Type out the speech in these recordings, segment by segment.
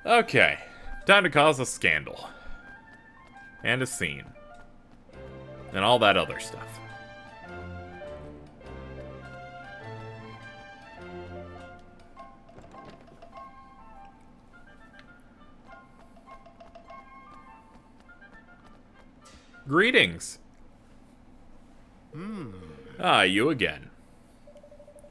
Okay, time to cause a scandal. And a scene. And all that other stuff. Greetings. Ah, you again.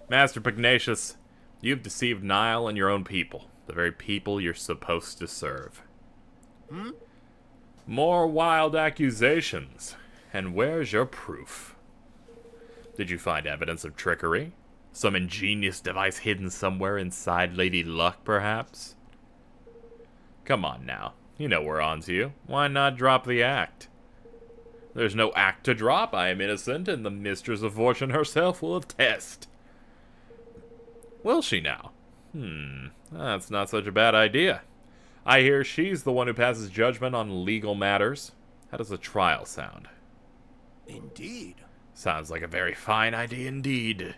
Master Pugnacious, you've deceived Nile and your own people. The very people you're supposed to serve. More wild accusations. And where's your proof? Did you find evidence of trickery? Some ingenious device hidden somewhere inside Lady Luck, perhaps? Come on now. You know we're on to you. Why not drop the act? There's no act to drop. I am innocent, and the Mistress of Fortune herself will attest. Will she now? That's not such a bad idea. I hear she's the one who passes judgment on legal matters. How does a trial sound? Indeed. Sounds like a very fine idea indeed.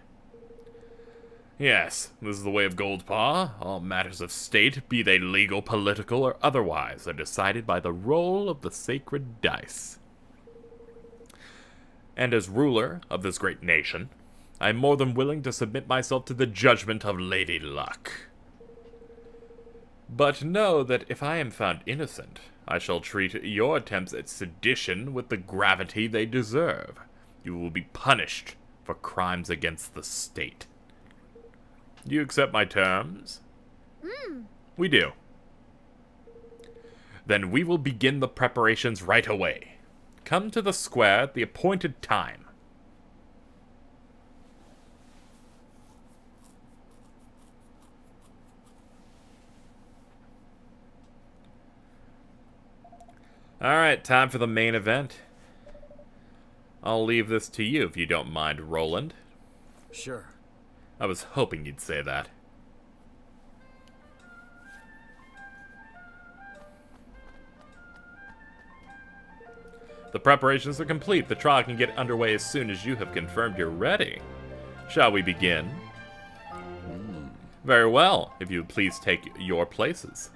Yes, this is the way of Goldpaw. All matters of state, be they legal, political, or otherwise, are decided by the roll of the sacred dice. And as ruler of this great nation, I am more than willing to submit myself to the judgment of Lady Luck. But know that if I am found innocent, I shall treat your attempts at sedition with the gravity they deserve. You will be punished for crimes against the state. Do you accept my terms? We do. Then we will begin the preparations right away. Come to the square at the appointed time. Alright, time for the main event. I'll leave this to you if you don't mind, Roland. Sure. I was hoping you'd say that. The preparations are complete. The trial can get underway as soon as you have confirmed you're ready. Shall we begin? Very well, if you would please take your places.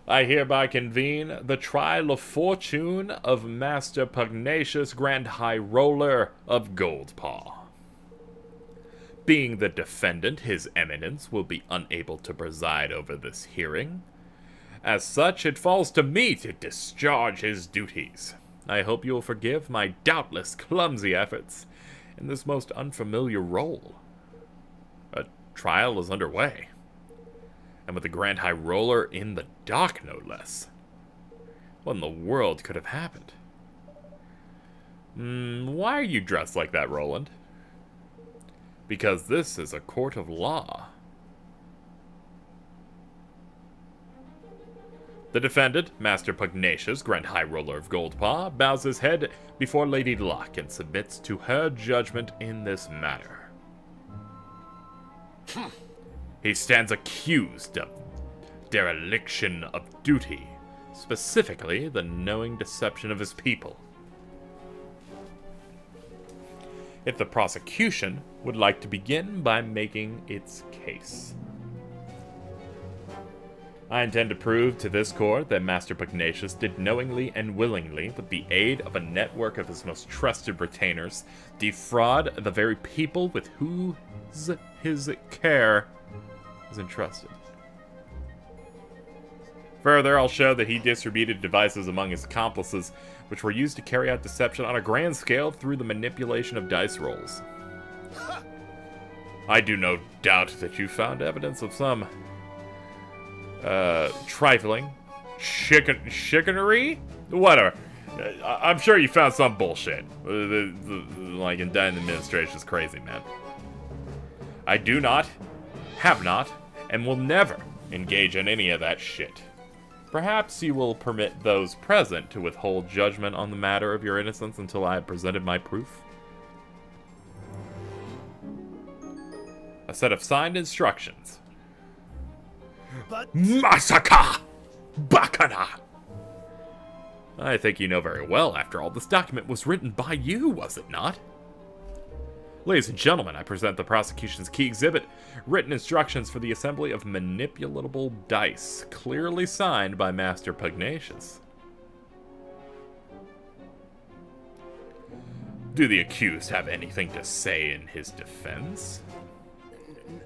I hereby convene the trial of fortune of Master Pugnacious Grand High Roller of Goldpaw. Being the defendant, His Eminence will be unable to preside over this hearing. As such, it falls to me to discharge his duties. I hope you will forgive my doubtless clumsy efforts in this most unfamiliar role. A trial is underway. And with the Grand High Roller in the dock, no less. What in the world could have happened? Why are you dressed like that, Roland? Because this is a court of law. The defendant, Master Pugnacious, Grand High Roller of Goldpaw, bows his head before Lady Luck and submits to her judgment in this matter. He stands accused of dereliction of duty, specifically the knowing deception of his people. If the prosecution would like to begin by making its case. I intend to prove to this court that Master Pugnacious did knowingly and willingly, with the aid of a network of his most trusted retainers, defraud the very people with whose his care is entrusted. Further, I'll show that he distributed devices among his accomplices, which were used to carry out deception on a grand scale through the manipulation of dice rolls. I do no doubt that you found evidence of some trifling chicanery? Whatever. I'm sure you found some bullshit. Like, indicting the administration is crazy, man. I do not, have not, and will never engage in any of that shit. Perhaps you will permit those present to withhold judgment on the matter of your innocence until I have presented my proof. A set of signed instructions. But Massacre! Bacana! I think you know very well, after all, this document was written by you, was it not? Ladies and gentlemen, I present the prosecution's key exhibit, written instructions for the assembly of manipulatable dice, clearly signed by Master Pugnacious. Do the accused have anything to say in his defense?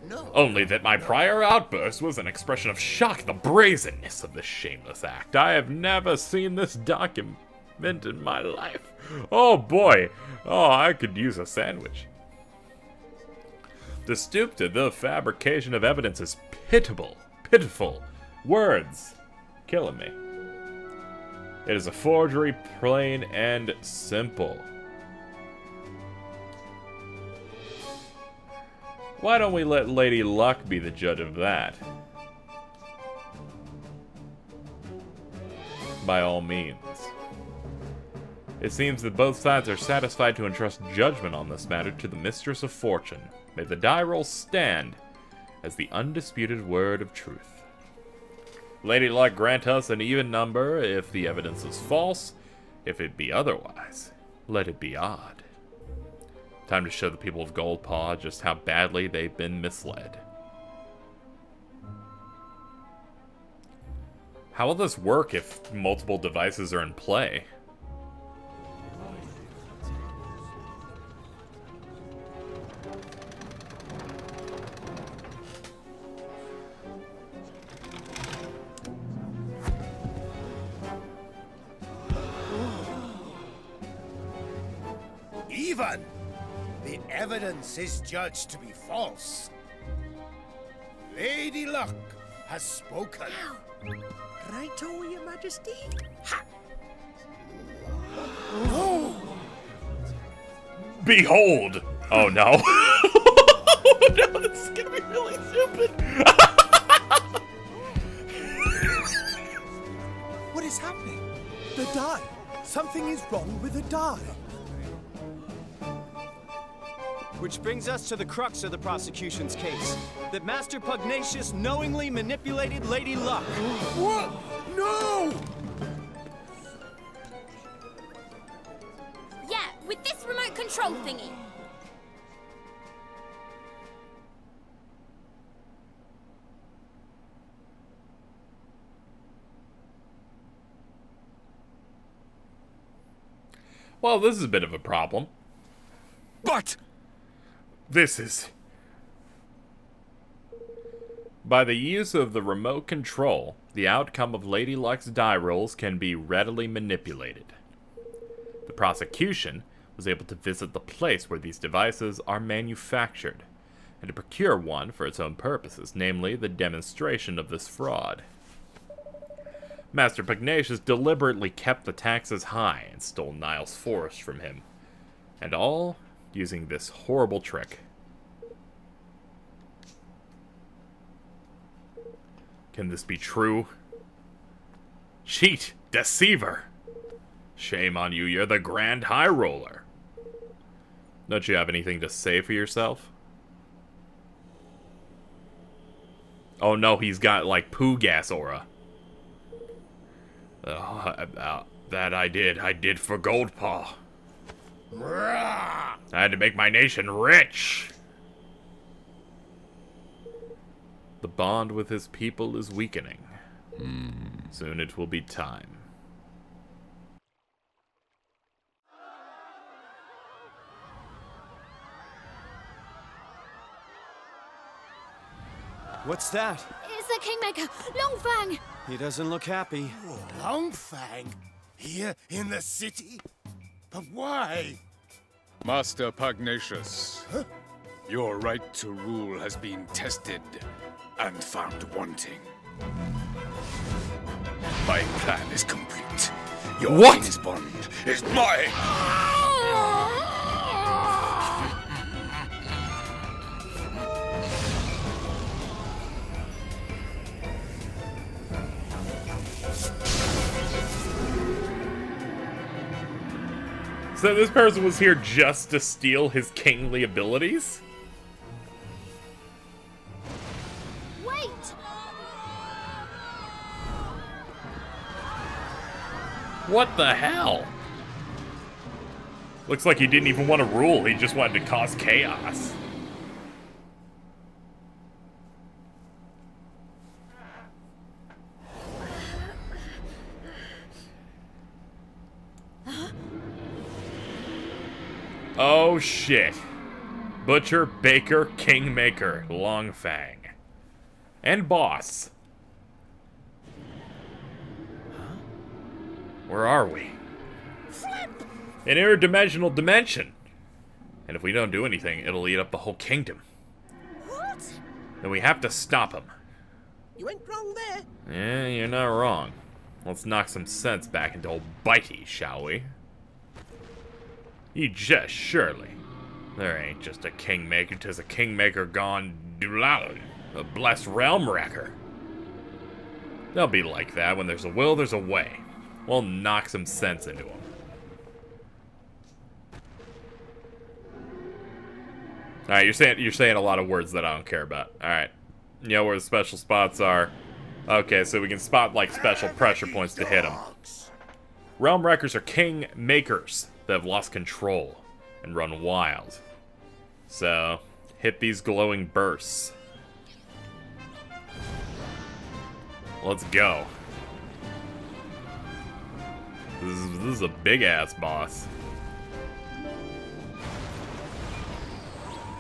No. Only that my prior outburst was an expression of shock, the brazenness of this shameless act. I have never seen this document in my life. Oh boy, oh, I could use a sandwich. To stoop to the fabrication of evidence is pitiable, pitiful. Words killing me. It is a forgery, plain and simple. Why don't we let Lady Luck be the judge of that? By all means. It seems that both sides are satisfied to entrust judgment on this matter to the Mistress of Fortune. May the die roll stand as the undisputed word of truth. Lady Luck grant us an even number if the evidence is false. If it be otherwise, let it be odd. Time to show the people of Goldpaw just how badly they've been misled. How will this work if multiple devices are in play? Even the evidence is judged to be false. Lady Luck has spoken. Righto, Your Majesty. Ha! Oh! Behold! Oh no. Oh no, this is gonna be really stupid. What is happening? The die. Something is wrong with the die. Which brings us to the crux of the prosecution's case. That Master Pugnacious knowingly manipulated Lady Luck. What? No! Yeah, with this remote control thingy. Well, this is a bit of a problem. But This is... By the use of the remote control, the outcome of Lady Luck's die rolls can be readily manipulated. The prosecution was able to visit the place where these devices are manufactured, and to procure one for its own purposes, namely the demonstration of this fraud. Master Pugnacious deliberately kept the taxes high and stole Niles Forest from him, and all using this horrible trick. Can this be true? Cheat! Deceiver! Shame on you, you're the Grand High Roller. Don't you have anything to say for yourself? Oh no, he's got like poo gas aura. That I did for Goldpaw. I had to make my nation rich. The bond with his people is weakening. Soon it will be time. What's that? It's the Kingmaker, Longfang! He doesn't look happy. Longfang? Here in the city? But why? Master Pugnacious, your right to rule has been tested and found wanting. My plan is complete. Your What? king's bond is mine! So this person was here just to steal his kingly abilities? Wait! What the hell? Looks like he didn't even want to rule, he just wanted to cause chaos. Oh shit. Butcher, Baker, Kingmaker, Longfang. And Boss. Where are we? An interdimensional dimension. And if we don't do anything, it'll eat up the whole kingdom. What? Then we have to stop him. You went wrong there. Yeah, you're not wrong. Let's knock some sense back into old Bitey, shall we? You just surely. There ain't just a Kingmaker, 'tis a Kingmaker gone doolally. A blessed Realmwrecker. They'll be like that. When there's a will, there's a way. We'll knock some sense into them. Alright, you're saying a lot of words that I don't care about. Alright. You know where the special spots are. Okay, so we can spot like special pressure points to hit them. Realmwreckers are Kingmakers that have lost control and run wild. So, hit these glowing bursts. Let's go. This is a big-ass boss.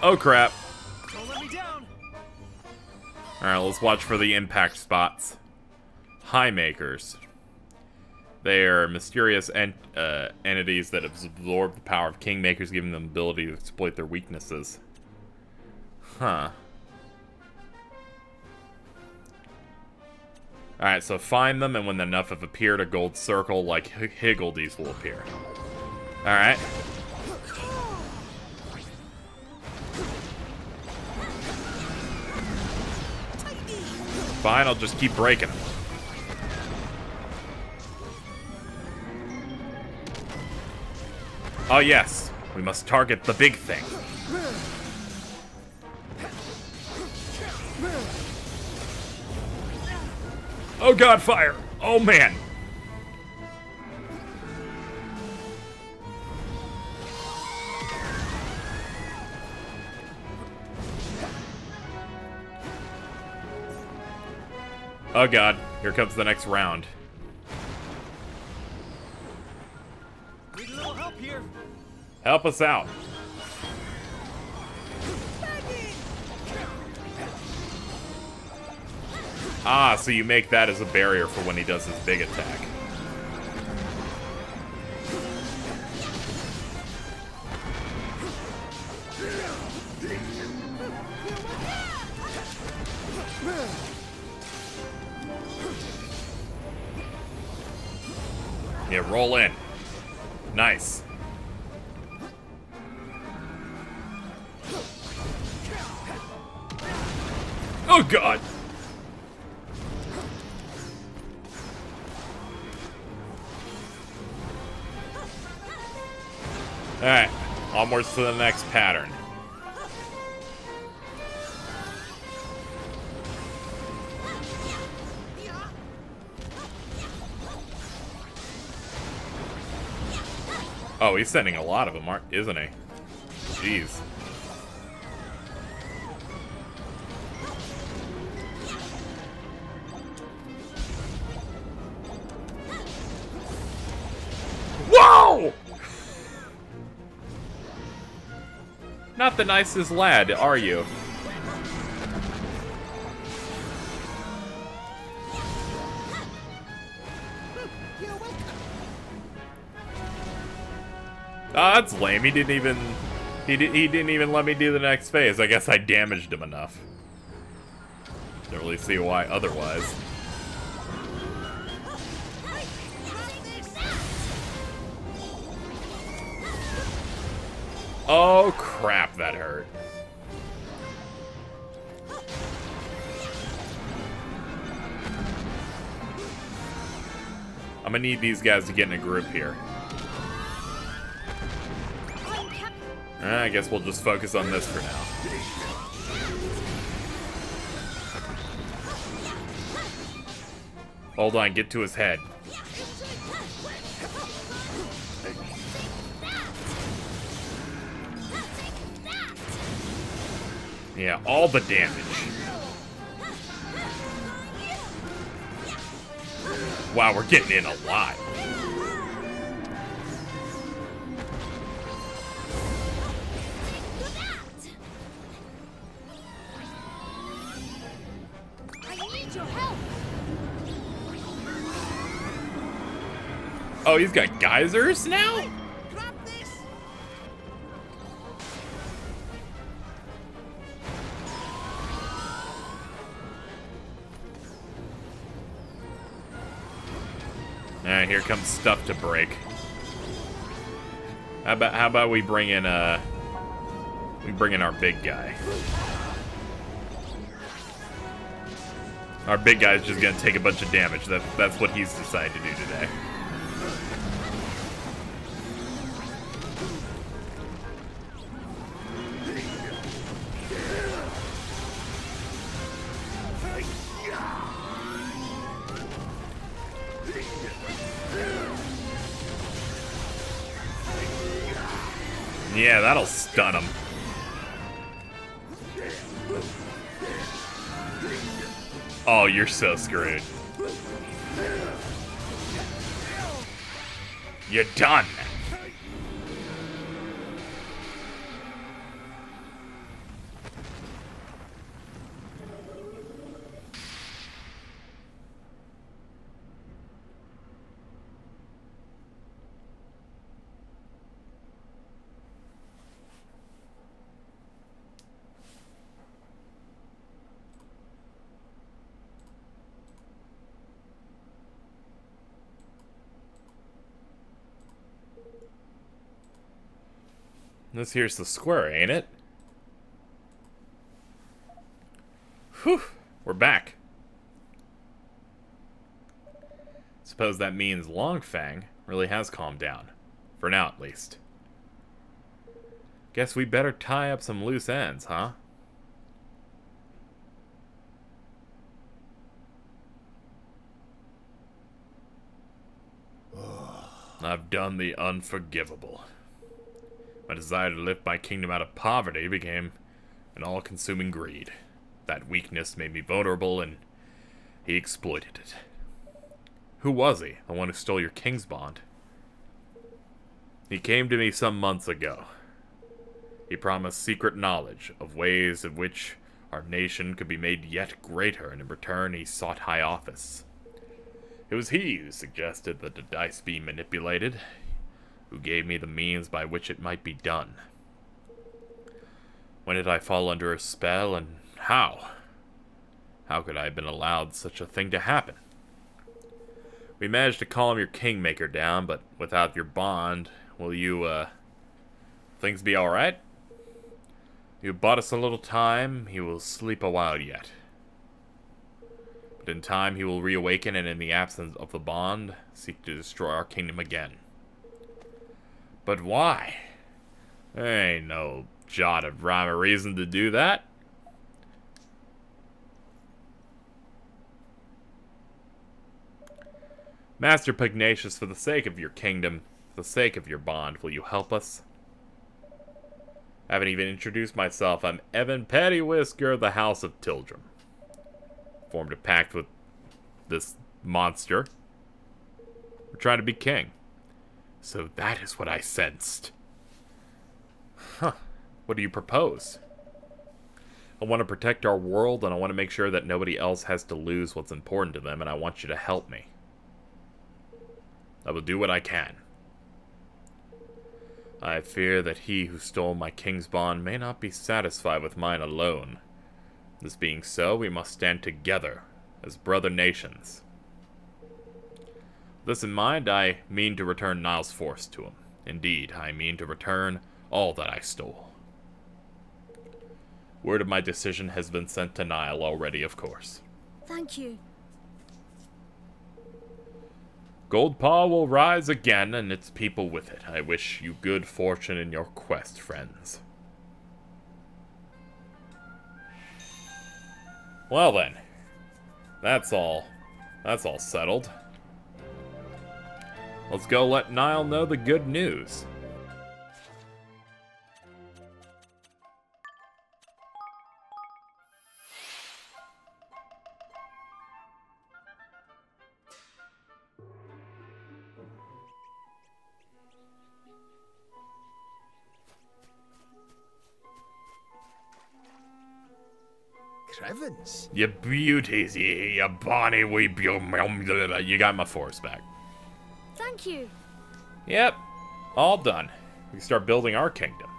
Oh, crap. Don't let me down. Alright, let's watch for the impact spots. Highmakers. They are mysterious entities that absorb the power of Kingmakers, giving them the ability to exploit their weaknesses. Huh. Alright, so find them, and when enough have appeared, a gold circle like Higgledies will appear. Alright. Fine, I'll just keep breaking them. Oh yes, we must target the big thing. Oh god, fire! Oh man! Oh god, here comes the next round. Need a little help here. Help us out. Ah, so you make that as a barrier for when he does his big attack. Yeah, roll in. Nice. Oh god! Alright, onwards to the next pattern. Oh, he's sending a lot of them, isn't he? Jeez. Whoa! Not the nicest lad, are you? Oh, that's lame. He didn't even let me do the next phase. I guess I damaged him enough. Don't really see why otherwise. Oh crap, that hurt. I'm gonna need these guys to get in a group here. I guess we'll just focus on this for now. Hold on, get to his head. Yeah, all the damage. Wow, we're getting in a lot. I need your help. Oh, he's got geysers now? Grab this! Alright, here comes stuff to break. How about we bring in our big guy. Our big guy's just gonna take a bunch of damage. That's what he's decided to do today. Yeah, that'll stun him. Oh, you're so screwed. You're done. This here's the square, ain't it? Whew, we're back. Suppose that means Longfang really has calmed down. For now, at least. Guess we better tie up some loose ends, huh? I've done the unforgivable. My desire to lift my kingdom out of poverty became an all-consuming greed. That weakness made me vulnerable, and he exploited it. Who was he? The one who stole your king's bond? He came to me some months ago. He promised secret knowledge of ways in which our nation could be made yet greater, and in return he sought high office. It was he who suggested that the dice be manipulated, who gave me the means by which it might be done. When did I fall under a spell, and how? How could I have been allowed such a thing to happen? We managed to calm your kingmaker down, but without your bond, will you, things be alright? You bought us a little time, he will sleep a while yet. But in time he will reawaken, and in the absence of the bond, seek to destroy our kingdom again. But why? There ain't no jot of rhyme or reason to do that. Master Pugnacious, for the sake of your kingdom, for the sake of your bond, will you help us? I haven't even introduced myself. I'm Evan Pettywhisker of the House of Tildrum. Formed a pact with this monster. We're trying to be king. So that is what I sensed. Huh. What do you propose? I want to protect our world, and I want to make sure that nobody else has to lose what's important to them, and I want you to help me. I will do what I can. I fear that he who stole my king's bond may not be satisfied with mine alone. This being so, we must stand together as brother nations. With this in mind, I mean to return Niall's force to him. Indeed, I mean to return all that I stole. Word of my decision has been sent to Niall already, of course. Thank you. Goldpaw will rise again, and its people with it. I wish you good fortune in your quest, friends. Well then, that's all settled. Let's go let Niall know the good news. Crevens. You beauties, you bonny wee you got my force back. Thank you. Yep, all done. We can start building our kingdom.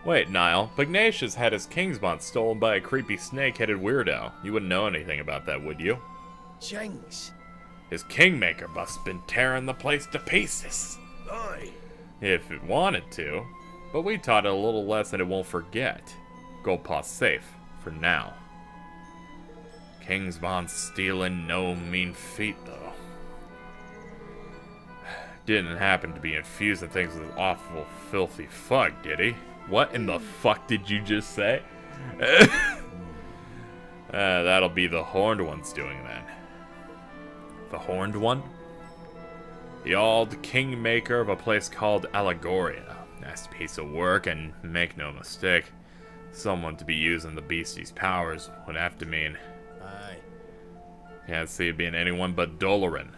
Wait, Niall, Pugnacious had his Kingsbond stolen by a creepy snake-headed weirdo. You wouldn't know anything about that, would you? Jinx. His Kingmaker must have been tearing the place to pieces. Aye. If it wanted to. But we taught it a little lesson it won't forget. Goldpaw's safe, for now. Kingsbond stealing no mean feat, though. Didn't happen to be infusing things with awful, filthy fuck, did he? What in the fuck did you just say? That'll be the Horned One's doing then. The Horned One? The old Kingmaker of a place called Allegoria. Nice piece of work, and make no mistake, someone to be using the beastie's powers would have to mean... Aye. Can't see it being anyone but Doloran.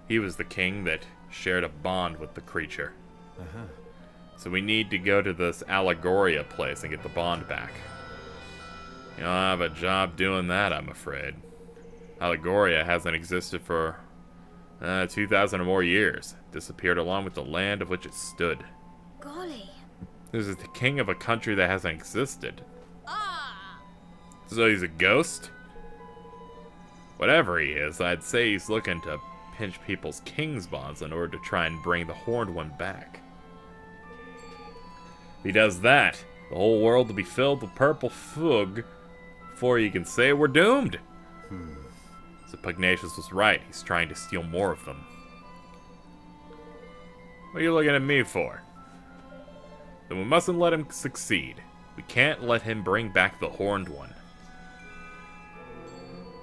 He was the king that shared a bond with the creature. So we need to go to this Allegoria place and get the bond back. You'll have a job doing that, I'm afraid. Allegoria hasn't existed for 2,000 or more years. Disappeared along with the land of which it stood. Golly. This is the king of a country that hasn't existed. Ah! So he's a ghost? Whatever he is, I'd say he's looking to pinch people's Kingsbonds in order to try and bring the Horned One back. If he does that, the whole world will be filled with purple fug before you can say we're doomed. So Pugnacious was right. He's trying to steal more of them. What are you looking at me for? Then we mustn't let him succeed. We can't let him bring back the Horned One.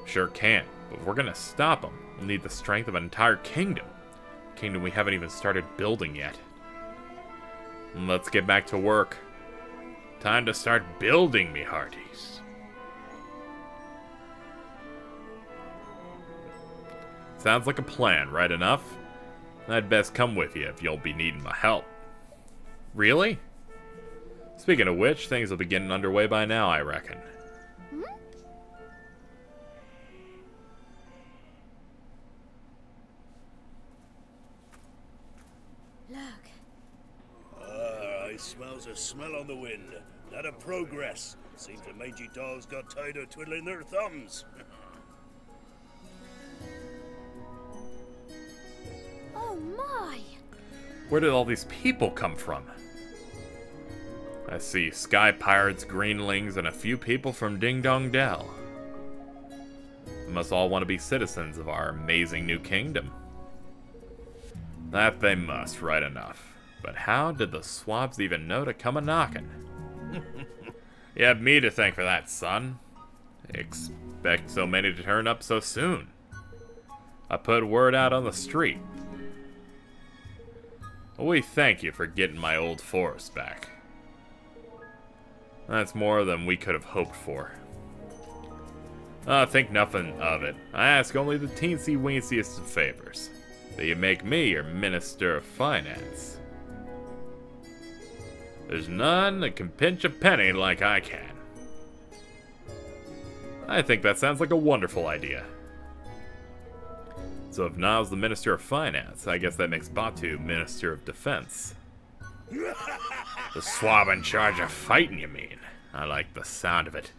Sure can't, but if we're gonna stop him, we'll need the strength of an entire kingdom. A kingdom we haven't even started building yet. Let's get back to work. Time to start building, me hearties. Sounds like a plan, right enough? I'd best come with you if you'll be needing my help. Really? Speaking of which, things will be getting underway by now, I reckon. I smells a smell on the wind. That a progress. Seems the mangy dogs got tired of twiddling their thumbs. Oh my! Where did all these people come from? I see sky pirates, greenlings, and a few people from Ding Dong Dell. They must all want to be citizens of our amazing new kingdom. That they must, right enough. But how did the swabs even know to come a-knockin'? You have me to thank for that, son. Expect so many to turn up so soon. I put word out on the street. We thank you for getting my old forest back. That's more than we could have hoped for. Think nothing of it. I ask only the teensy-weensiest of favors. That you make me your Minister of Finance. There's none that can pinch a penny like I can. I think that sounds like a wonderful idea. So if Niall's the Minister of Finance, I guess that makes Batu Minister of Defense. The swab in charge of fighting, you mean? I like the sound of it.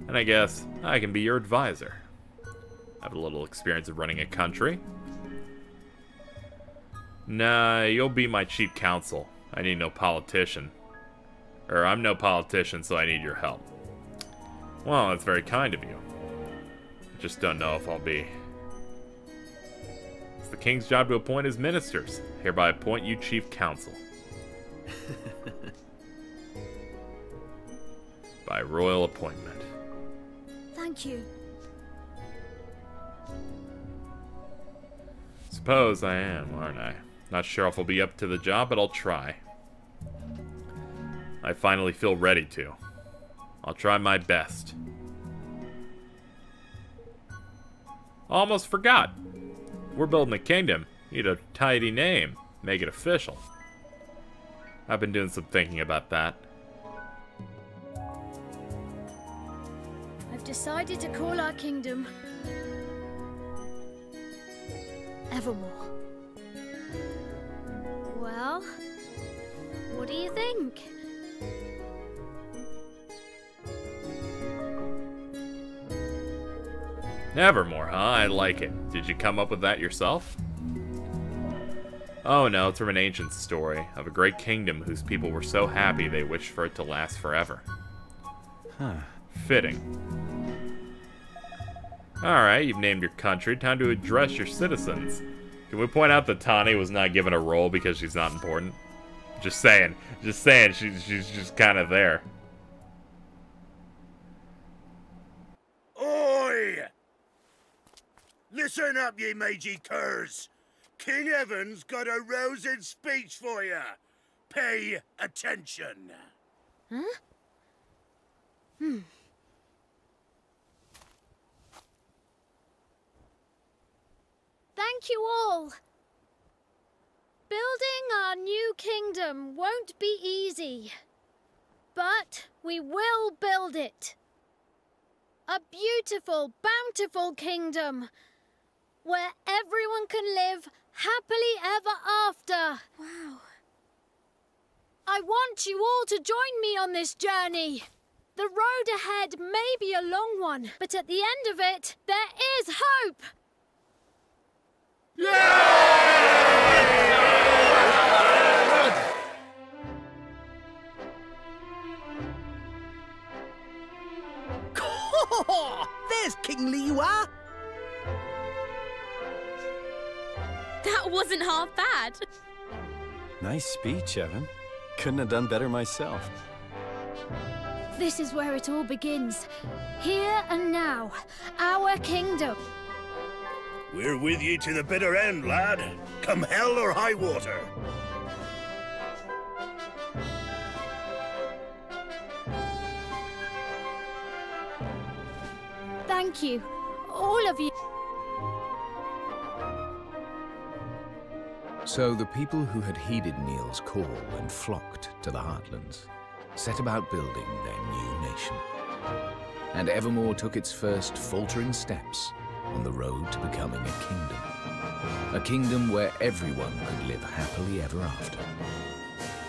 And I guess I can be your advisor. I have a little experience of running a country. Nah, you'll be my chief counsel. I need no politician. I'm no politician, so I need your help. Well, that's very kind of you. I just don't know if I'll be. It's the king's job to appoint his ministers. Hereby appoint you chief counsel. By royal appointment. Thank you. Suppose I am, aren't I? Not sure if I'll be up to the job, but I'll try. I finally feel ready to. I'll try my best. Almost forgot. We're building a kingdom. Need a tidy name. Make it official. I've been doing some thinking about that. decided to call our kingdom Evermore. Well, what do you think? Evermore, huh? I like it. Did you come up with that yourself? Oh no, it's from an ancient story of a great kingdom whose people were so happy they wished for it to last forever. Huh. Fitting. Alright, you've named your country. Time to address your citizens. Can we point out that Tani was not given a role because she's not important? Just saying. Just saying, she's just kind of there. Oi! Listen up, ye mangy curs. King Evan's got a rousing speech for you. Pay attention. Huh? Thank you all. Building our new kingdom won't be easy, but we will build it. A beautiful, bountiful kingdom where everyone can live happily ever after. Wow. I want you all to join me on this journey. The road ahead may be a long one, but at the end of it, there is hope. There's King Liwa. That wasn't half bad. Nice speech, Evan. Couldn't have done better myself. This is where it all begins. Here and now, our kingdom. We're with ye to the bitter end, lad. Come hell or high water. Thank you, all of you. So the people who had heeded Neil's call and flocked to the Heartlands set about building their new nation. And Evermore took its first faltering steps on the road to becoming a kingdom. A kingdom where everyone could live happily ever after.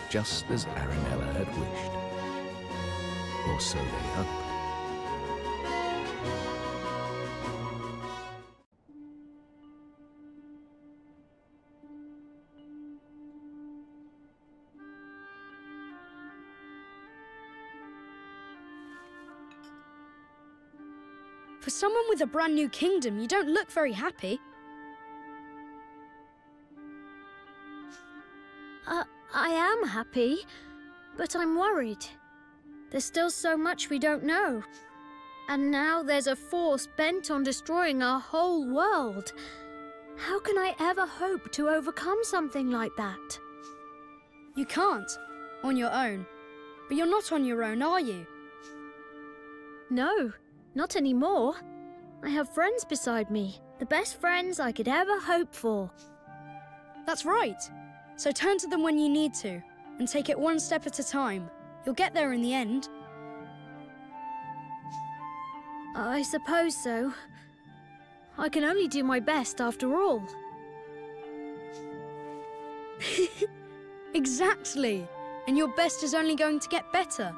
Just as Aranella had wished. Or so they hoped. For someone with a brand new kingdom, you don't look very happy. I am happy, but I'm worried. There's still so much we don't know. And now there's a force bent on destroying our whole world. How can I ever hope to overcome something like that? You can't, on your own. But you're not on your own, are you? No, not anymore. I have friends beside me. The best friends I could ever hope for. That's right. So turn to them when you need to, and take it one step at a time. You'll get there in the end. I suppose so. I can only do my best after all. Exactly. And your best is only going to get better.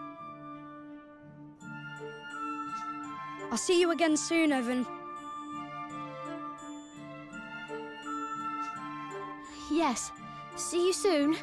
I'll see you again soon, Evan. Yes, see you soon.